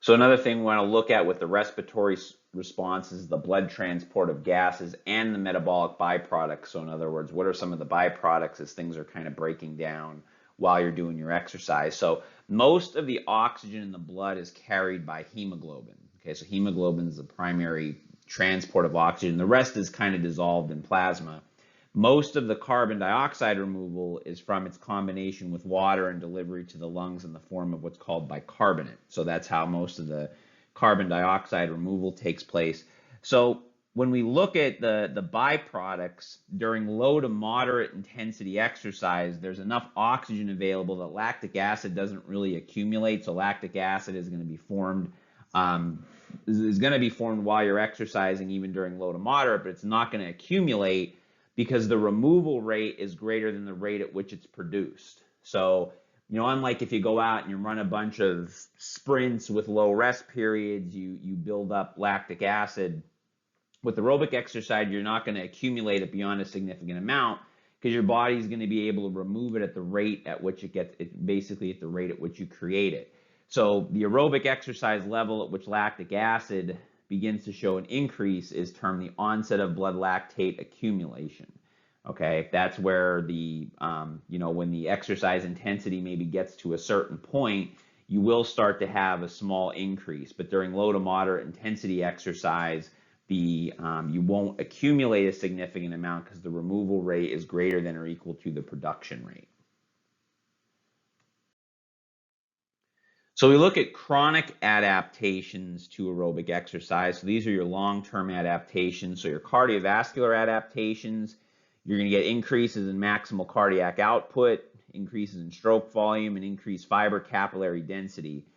So another thing we want to look at with the respiratory response is the blood transport of gases and the metabolic byproducts. So in other words, what are some of the byproducts as things are kind of breaking down while you're doing your exercise? So most of the oxygen in the blood is carried by hemoglobin. Okay, so hemoglobin is the primary transport of oxygen. The rest is kind of dissolved in plasma. Most of the carbon dioxide removal is from its combination with water and delivery to the lungs in the form of what's called bicarbonate. So that's how most of the carbon dioxide removal takes place. So when we look at the byproducts during low to moderate intensity exercise, there's enough oxygen available that lactic acid doesn't really accumulate. So lactic acid is going to be formed while you're exercising, even during low to moderate, but it's not going to accumulate because the removal rate is greater than the rate at which it's produced. So, unlike if you go out and you run a bunch of sprints with low rest periods, you build up lactic acid. With aerobic exercise, you're not going to accumulate it beyond a significant amount because your body's going to be able to remove it at the rate at which basically at the rate at which you create it. So the aerobic exercise level at which lactic acid begins to show an increase is termed the onset of blood lactate accumulation. Okay, that's where when the exercise intensity maybe gets to a certain point, you will start to have a small increase. But during low to moderate intensity exercise, you won't accumulate a significant amount because the removal rate is greater than or equal to the production rate. So we look at chronic adaptations to aerobic exercise. So these are your long-term adaptations. So your cardiovascular adaptations, you're going to get increases in maximal cardiac output, increases in stroke volume, and increased fiber capillary density.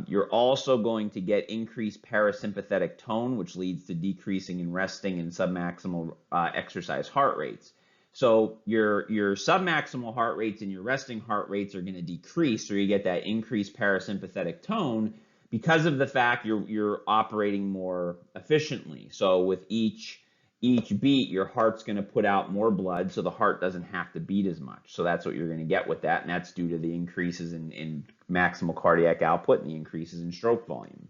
You're also going to get increased parasympathetic tone, which leads to decreasing in resting and submaximal exercise heart rates. So your submaximal heart rates and your resting heart rates are going to decrease, or you get that increased parasympathetic tone because of the fact you're operating more efficiently. So with each beat, your heart's going to put out more blood, so the heart doesn't have to beat as much. So that's what you're going to get with that, and that's due to the increases in maximal cardiac output and the increases in stroke volume.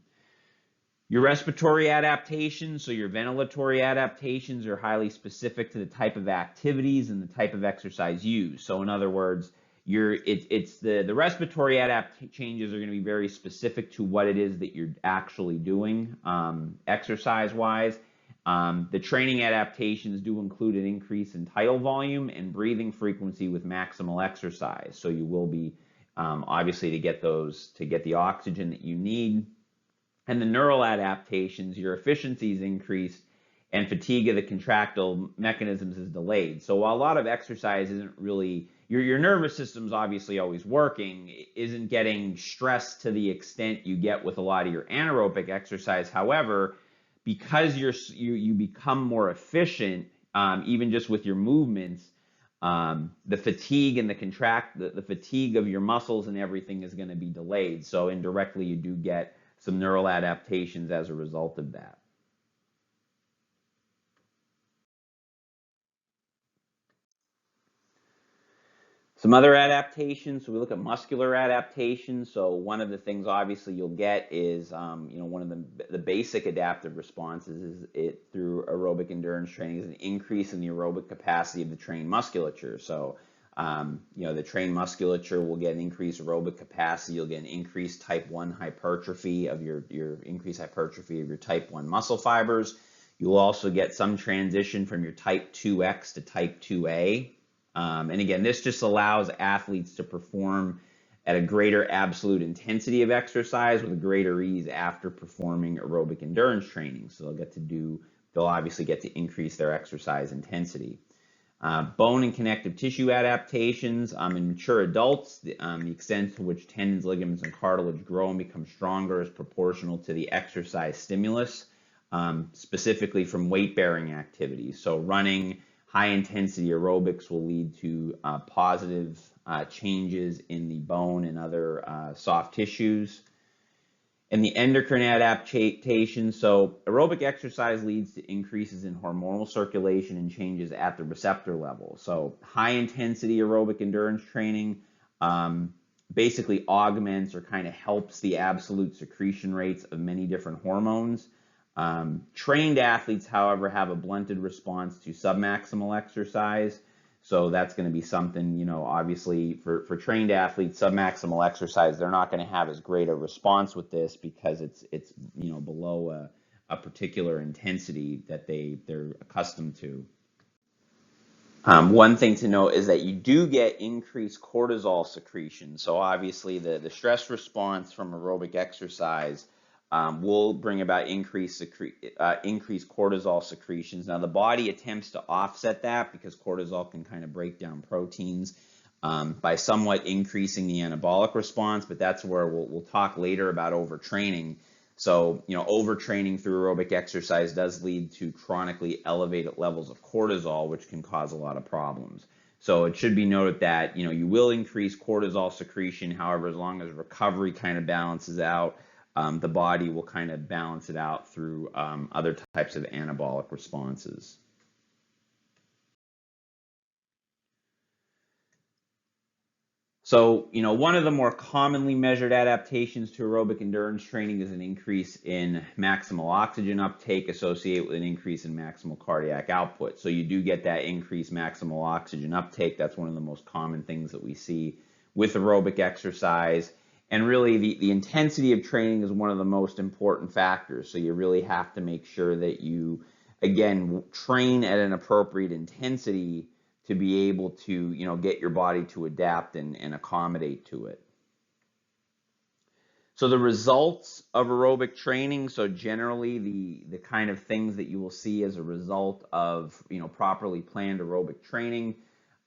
Your respiratory adaptations, so your ventilatory adaptations, are highly specific to the type of activities and the type of exercise used. So in other words, the respiratory changes are going to be very specific to what it is that you're actually doing exercise-wise. The training adaptations do include an increase in tidal volume and breathing frequency with maximal exercise. So you will be obviously to get the oxygen that you need. And the neural adaptations, your efficiency is increased and fatigue of the contractile mechanisms is delayed. So while a lot of exercise isn't really, your nervous system's obviously always working, isn't getting stressed to the extent you get with a lot of your anaerobic exercise. However, because you become more efficient, even just with your movements, the fatigue and the fatigue of your muscles and everything is going to be delayed. So indirectly, you do get some neural adaptations as a result of that. Some other adaptations, so we look at muscular adaptation. So one of the things obviously you'll get is, one of the basic adaptive responses is through aerobic endurance training is an increase in the aerobic capacity of the trained musculature. So, the trained musculature will get an increased aerobic capacity. You'll get an increased type 1 hypertrophy of your increased hypertrophy of your type 1 muscle fibers. You'll also get some transition from your type 2X to type 2A. And again, this just allows athletes to perform at a greater absolute intensity of exercise with a greater ease after performing aerobic endurance training. So they'll obviously get to increase their exercise intensity. Bone and connective tissue adaptations. In mature adults, the extent to which tendons, ligaments, and cartilage grow and become stronger is proportional to the exercise stimulus, specifically from weight-bearing activities. So running, high-intensity aerobics will lead to positive changes in the bone and other soft tissues. And the endocrine adaptation, so aerobic exercise leads to increases in hormonal circulation and changes at the receptor level. So high-intensity aerobic endurance training basically augments or kind of helps the absolute secretion rates of many different hormones. Trained athletes, however, have a blunted response to submaximal exercise. So that's going to be something, you know, obviously for trained athletes, submaximal exercise, they're not going to have as great a response with this because it's you know, below a particular intensity that they're accustomed to. One thing to note is that you do get increased cortisol secretion. So obviously the stress response from aerobic exercise will bring about increased cortisol secretions. Now the body attempts to offset that because cortisol can kind of break down proteins by somewhat increasing the anabolic response, but that's where we'll talk later about overtraining. So, you know, overtraining through aerobic exercise does lead to chronically elevated levels of cortisol, which can cause a lot of problems. So it should be noted that, you know, you will increase cortisol secretion. However, as long as recovery kind of balances out, the body will kind of balance it out through other types of anabolic responses. So, you know, one of the more commonly measured adaptations to aerobic endurance training is an increase in maximal oxygen uptake associated with an increase in maximal cardiac output. So you do get that increased maximal oxygen uptake. That's one of the most common things that we see with aerobic exercise. And really, the intensity of training is one of the most important factors. So you really have to make sure that you, again, train at an appropriate intensity to be able to, you know, get your body to adapt and accommodate to it. So the results of aerobic training, so generally the kind of things that you will see as a result of, you know, properly planned aerobic training,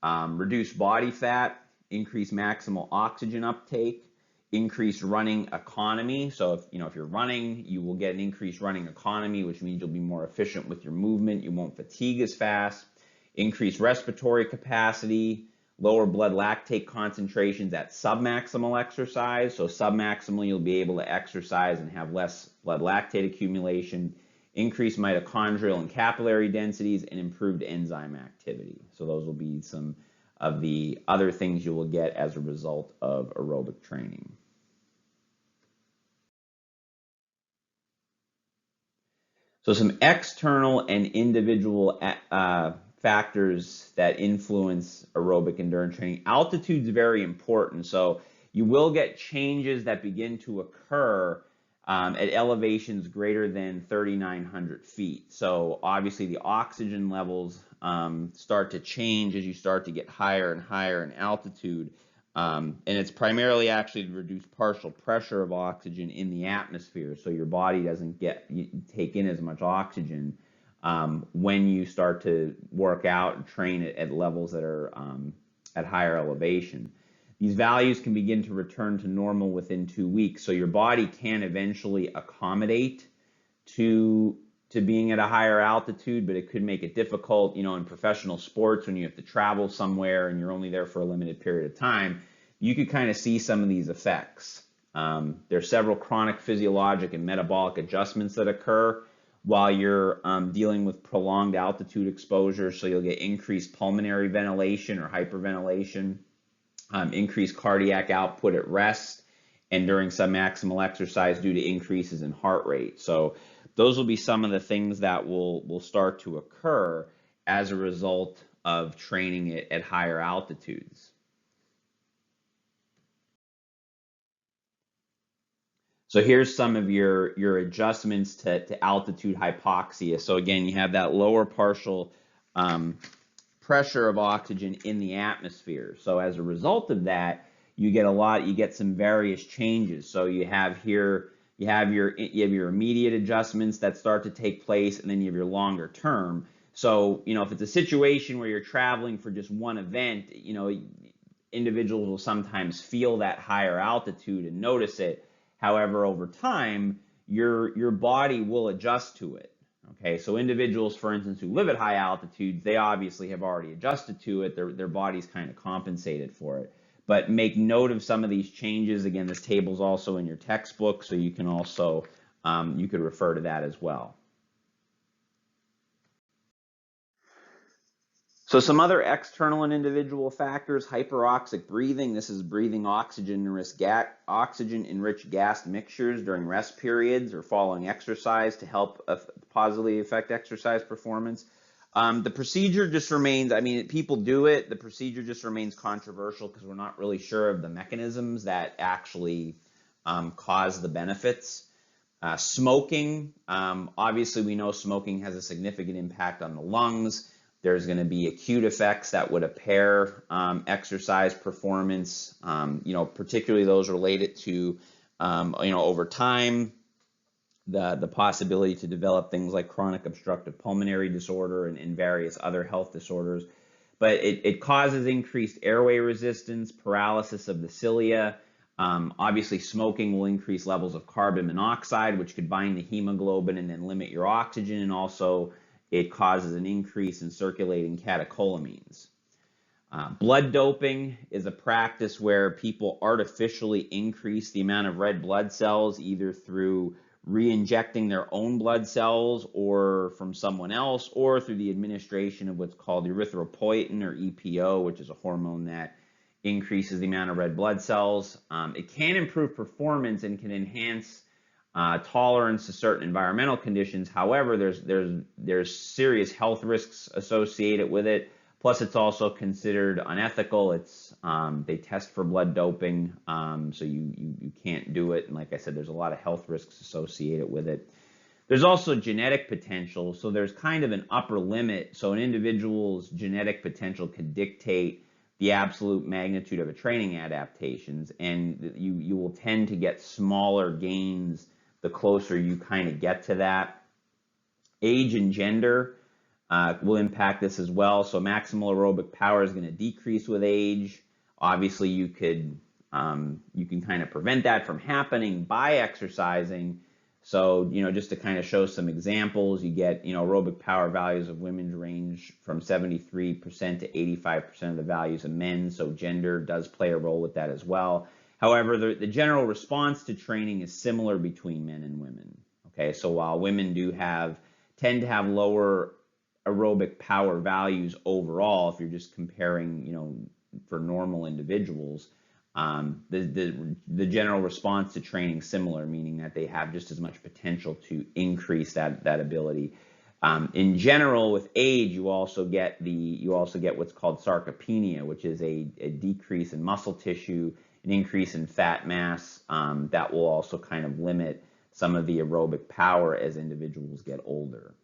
reduce body fat, increase maximal oxygen uptake, increase running economy. So if, you know, if you're running, you will get an increased running economy, which means you'll be more efficient with your movement. You won't fatigue as fast. Increase respiratory capacity, lower blood lactate concentrations at submaximal exercise. So submaximal, you'll be able to exercise and have less blood lactate accumulation, increase mitochondrial and capillary densities, and improved enzyme activity. So those will be some of the other things you will get as a result of aerobic training. So some external and individual factors that influence aerobic endurance training. Altitude is very important. So you will get changes that begin to occur at elevations greater than 3,900 feet. So obviously the oxygen levels start to change as you start to get higher and higher in altitude. And it's primarily actually to reduce partial pressure of oxygen in the atmosphere, so your body doesn't take in as much oxygen when you start to work out and train at levels that are at higher elevation. These values can begin to return to normal within 2 weeks, so your body can eventually accommodate to being at a higher altitude, but it could make it difficult, you know, in professional sports when you have to travel somewhere and you're only there for a limited period of time. You could kind of see some of these effects. There are several chronic physiologic and metabolic adjustments that occur while you're dealing with prolonged altitude exposure. So you'll get increased pulmonary ventilation or hyperventilation, increased cardiac output at rest and during submaximal exercise due to increases in heart rate. So those will be some of the things that will start to occur as a result of training at higher altitudes. So here's some of your adjustments to altitude hypoxia. So again, you have that lower partial pressure of oxygen in the atmosphere. So as a result of that, you get some various changes. So you have here, you have your immediate adjustments that start to take place, and then you have your longer term. So, you know, if it's a situation where you're traveling for just one event, you know, individuals will sometimes feel that higher altitude and notice it. However, over time, your body will adjust to it. Okay, so individuals, for instance, who live at high altitudes, they obviously have already adjusted to it. Their body's kind of compensated for it. But make note of some of these changes. Again, this table's also in your textbook, so you can also you could refer to that as well. So some other external and individual factors: hyperoxic breathing. This is breathing oxygen-enriched gas mixtures during rest periods or following exercise to help positively affect exercise performance. The procedure just remains, I mean, people do it. The procedure just remains controversial because we're not really sure of the mechanisms that actually cause the benefits. Smoking, obviously we know smoking has a significant impact on the lungs. There's going to be acute effects that would impair exercise performance, particularly those related to, over time, the possibility to develop things like chronic obstructive pulmonary disorder and various other health disorders. But it causes increased airway resistance, paralysis of the cilia. Obviously, smoking will increase levels of carbon monoxide, which could bind the hemoglobin and then limit your oxygen, and also it causes an increase in circulating catecholamines. Blood doping is a practice where people artificially increase the amount of red blood cells, either through re-injecting their own blood cells or from someone else, or through the administration of what's called erythropoietin or EPO, which is a hormone that increases the amount of red blood cells. It can improve performance and can enhance tolerance to certain environmental conditions. However, there's serious health risks associated with it. Plus, it's also considered unethical. They test for blood doping, so you can't do it. And like I said, there's a lot of health risks associated with it. There's also genetic potential. So there's kind of an upper limit. So an individual's genetic potential could dictate the absolute magnitude of a training adaptations, and you will tend to get smaller gains the closer you kind of get to that. Age and gender will impact this as well. So maximal aerobic power is going to decrease with age. Obviously, you can kind of prevent that from happening by exercising. So, just to kind of show some examples, you get, aerobic power values of women range from 73% to 85% of the values of men. So gender does play a role with that as well. However, the general response to training is similar between men and women. Okay, so while women tend to have lower aerobic power values overall, if you're just comparing, for normal individuals, the general response to training is similar, meaning that they have just as much potential to increase that ability. In general, with age, you also get what's called sarcopenia, which is a decrease in muscle tissue, an increase in fat mass, that will also kind of limit some of the aerobic power as individuals get older.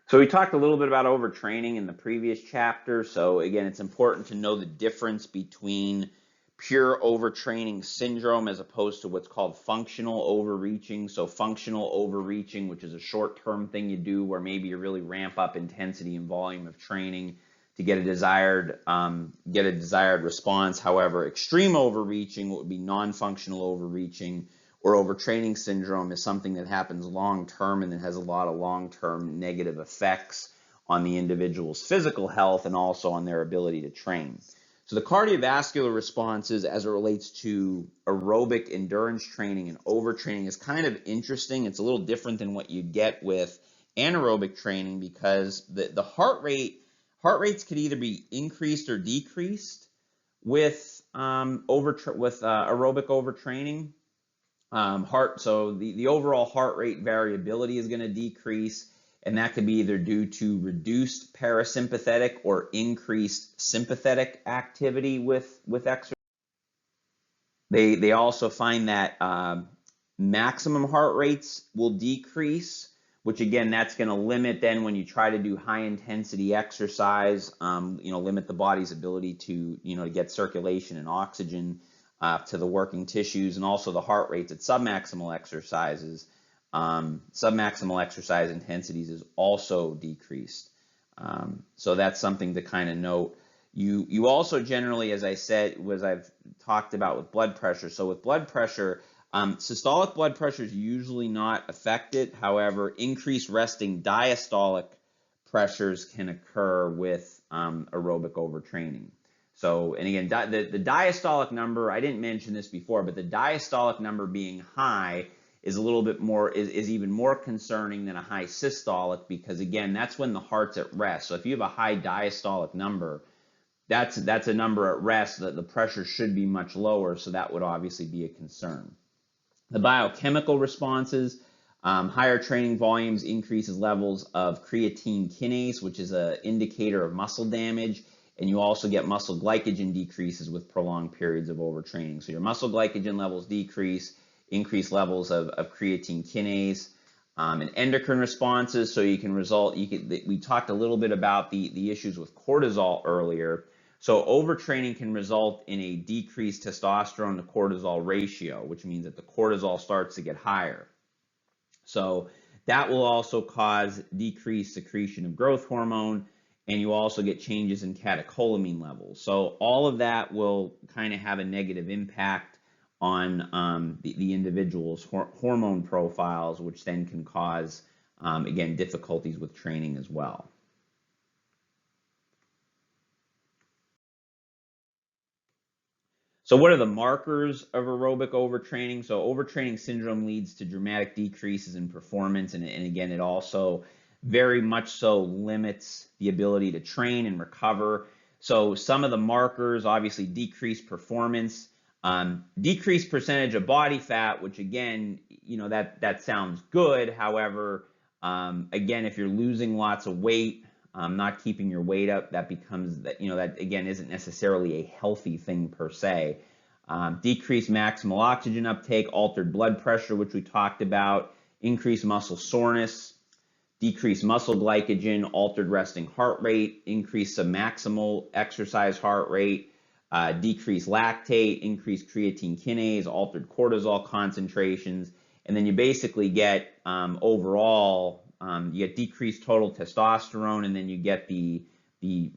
So we talked a little bit about overtraining in the previous chapter. So again, it's important to know the difference between pure overtraining syndrome as opposed to what's called functional overreaching. So functional overreaching, which is a short-term thing you do where maybe you really ramp up intensity and volume of training to get a desired response. However, extreme overreaching, what would be non-functional overreaching, or overtraining syndrome, is something that happens long-term and that has a lot of long-term negative effects on the individual's physical health and also on their ability to train. So the cardiovascular responses as it relates to aerobic endurance training and overtraining is kind of interesting. It's a little different than what you'd get with anaerobic training because the heart rates could either be increased or decreased with aerobic overtraining. So the overall heart rate variability is going to decrease, and that could be either due to reduced parasympathetic or increased sympathetic activity with exercise. They also find that maximum heart rates will decrease, which again, that's going to limit then when you try to do high intensity exercise, limit the body's ability to, to get circulation and oxygen to the working tissues, and also the heart rates at submaximal exercises. Submaximal exercise intensities is also decreased. So that's something to kind of note. You also generally, as I said, I've talked about with blood pressure. So with blood pressure, systolic blood pressure is usually not affected. However, increased resting diastolic pressures can occur with aerobic overtraining. So, and again, the diastolic number, I didn't mention this before, but the diastolic number being high is a little bit more, is even more concerning than a high systolic, because again, that's when the heart's at rest. So if you have a high diastolic number, that's a number at rest, that the pressure should be much lower, so that would obviously be a concern. The biochemical responses, higher training volumes increases levels of creatine kinase, which is an indicator of muscle damage, and you also get muscle glycogen decreases with prolonged periods of overtraining. So your muscle glycogen levels decrease, increased levels of creatine kinase, and endocrine responses. So you can result, we talked a little bit about the issues with cortisol earlier. So overtraining can result in a decreased testosterone to cortisol ratio, which means that the cortisol starts to get higher. So that will also cause decreased secretion of growth hormone, and you also get changes in catecholamine levels. So all of that will kind of have a negative impact on the individual's hormone profiles, which then can cause, again, difficulties with training as well. So what are the markers of aerobic overtraining? So overtraining syndrome leads to dramatic decreases in performance, and again, it also very much so limits the ability to train and recover. So some of the markers, obviously decreased performance, decreased percentage of body fat, which again, that sounds good. However, again, if you're losing lots of weight, not keeping your weight up, that becomes that, that again isn't necessarily a healthy thing per se. Decreased maximal oxygen uptake, altered blood pressure, which we talked about, increased muscle soreness, decreased muscle glycogen, altered resting heart rate, increased submaximal exercise heart rate, decreased lactate, increased creatine kinase, altered cortisol concentrations, and then you basically get overall, you get decreased total testosterone, and then you get the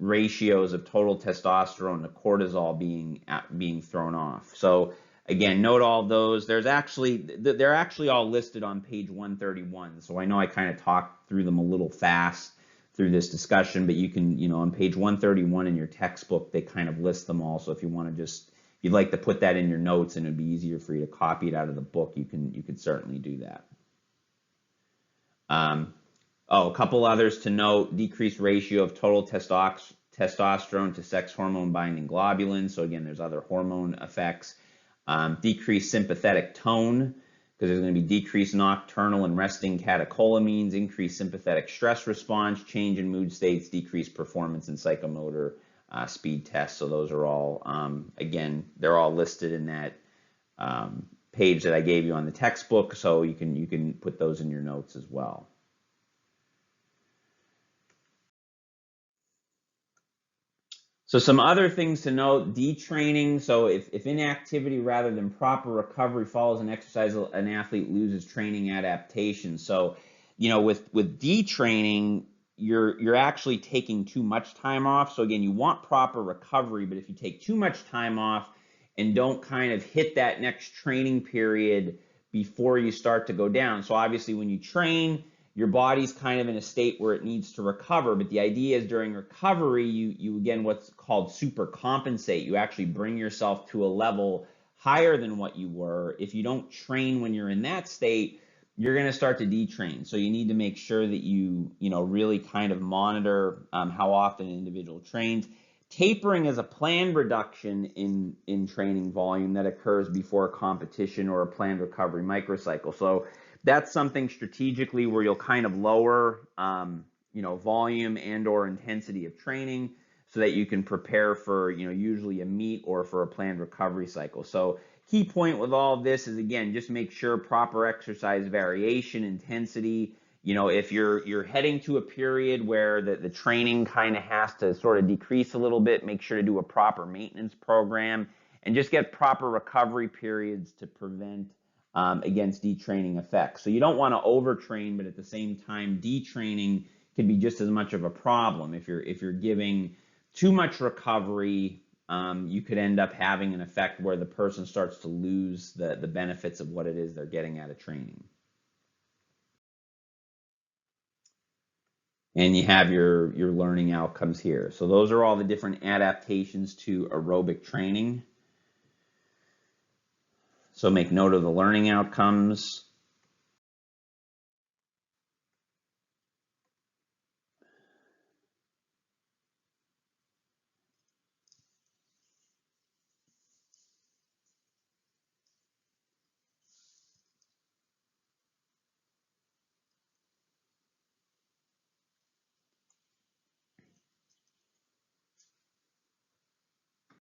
ratios of total testosterone to cortisol being thrown off. So again, note all those. They're actually all listed on page 131. So I know I kind of talked through them a little fast through this discussion, but you can, on page 131 in your textbook, they kind of list them all. So if you want to if you'd like to put that in your notes and it'd be easier for you to copy it out of the book, you could certainly do that. A couple others to note: decreased ratio of total testosterone to sex hormone binding globulin. So again, there's other hormone effects. Decreased sympathetic tone, because there's going to be decreased nocturnal and resting catecholamines, increased sympathetic stress response, change in mood states, decreased performance in psychomotor speed tests. So those are all, again, they're all listed in that page that I gave you on the textbook, so you can put those in your notes as well. So some other things to note: detraining. So if inactivity rather than proper recovery follows an exercise, an athlete loses training adaptation. So, with detraining, you're actually taking too much time off. So again, you want proper recovery, but if you take too much time off and don't kind of hit that next training period before you start to go down. So obviously when you train, your body's kind of in a state where it needs to recover, but the idea is during recovery, you again, what's called super compensate. You actually bring yourself to a level higher than what you were. If you don't train when you're in that state, you're going to start to detrain. So you need to make sure that you really kind of monitor how often an individual trains. Tapering is a planned reduction in training volume that occurs before a competition or a planned recovery microcycle. So that's something strategically where you'll kind of lower, volume and or intensity of training so that you can prepare for, usually a meet or for a planned recovery cycle. So key point with all of this is, again, just make sure proper exercise variation, intensity. If you're heading to a period where the training kind of has to sort of decrease a little bit, make sure to do a proper maintenance program and just get proper recovery periods to prevent against detraining effects. So you don't want to overtrain, but at the same time, detraining can be just as much of a problem. If you're giving too much recovery, you could end up having an effect where the person starts to lose the benefits of what it is they're getting out of training. And you have your learning outcomes here. So those are all the different adaptations to aerobic training. So make note of the learning outcomes.